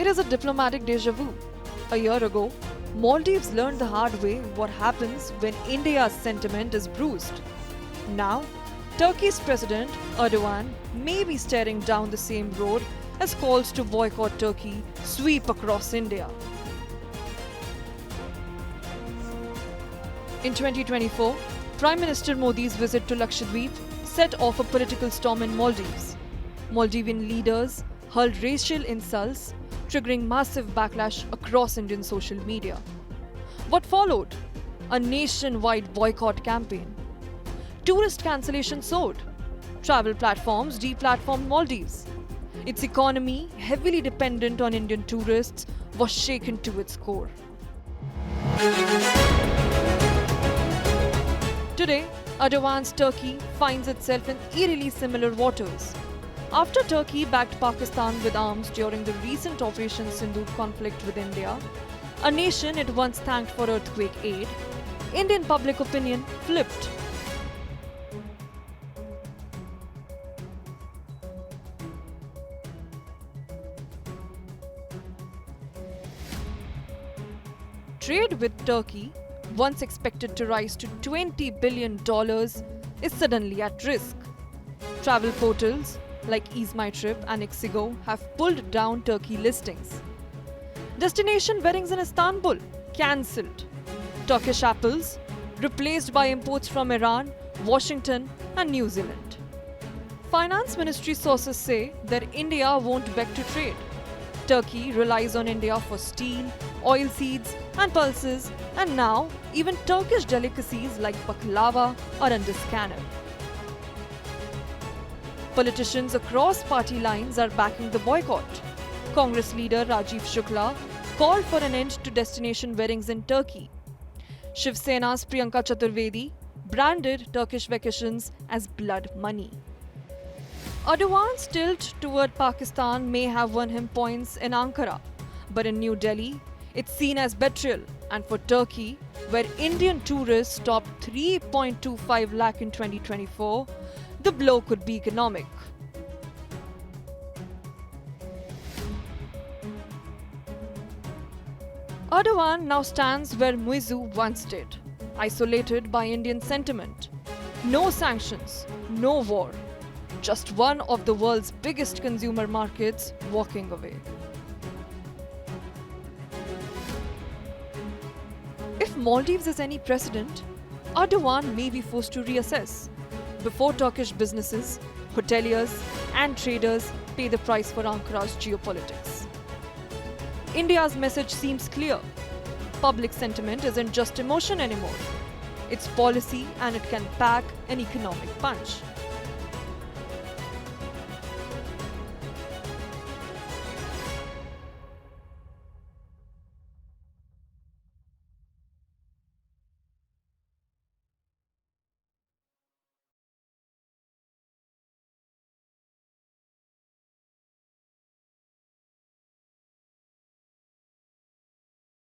It is a diplomatic deja vu. A year ago, Maldives learned the hard way what happens when India's sentiment is bruised. Now, Turkey's President Erdogan may be staring down the same road as calls to boycott Turkey sweep across India. In 2024, Prime Minister Modi's visit to Lakshadweep set off a political storm in Maldives. Maldivian leaders hurled racial insults, triggering massive backlash across Indian social media. What followed? A nationwide boycott campaign. Tourist cancellation soared. Travel platforms deplatformed Maldives. Its economy, heavily dependent on Indian tourists, was shaken to its core. Today, Erdogan's Turkey finds itself in eerily similar waters. After Turkey backed Pakistan with arms during the recent Operation Sindoor conflict with India, a nation it once thanked for earthquake aid, Indian public opinion flipped. Trade with Turkey, once expected to rise to $20 billion, is suddenly at risk. Travel portals like Ease My Trip and Ixigo have pulled down Turkey listings. Destination weddings in Istanbul cancelled. Turkish apples replaced by imports from Iran, Washington and New Zealand. Finance ministry sources say that India won't beg to trade. Turkey relies on India for steel, oilseeds and pulses, and now even Turkish delicacies like baklava are under scanner. Politicians across party lines are backing the boycott. Congress leader Rajiv Shukla called for an end to destination weddings in Turkey. Shiv Sena's Priyanka Chaturvedi branded Turkish vacations as blood money. Erdogan's tilt toward Pakistan may have won him points in Ankara, but in New Delhi, it's seen as betrayal, and for Turkey, where Indian tourists topped 3.25 lakh in 2024, the blow could be economic. Erdogan now stands where Muizzu once did, isolated by Indian sentiment. No sanctions, no war, just one of the world's biggest consumer markets walking away. If Maldives is any precedent, Erdogan may be forced to reassess before Turkish businesses, hoteliers and traders pay the price for Ankara's geopolitics. India's message seems clear. Public sentiment isn't just emotion anymore. It's policy, and it can pack an economic punch.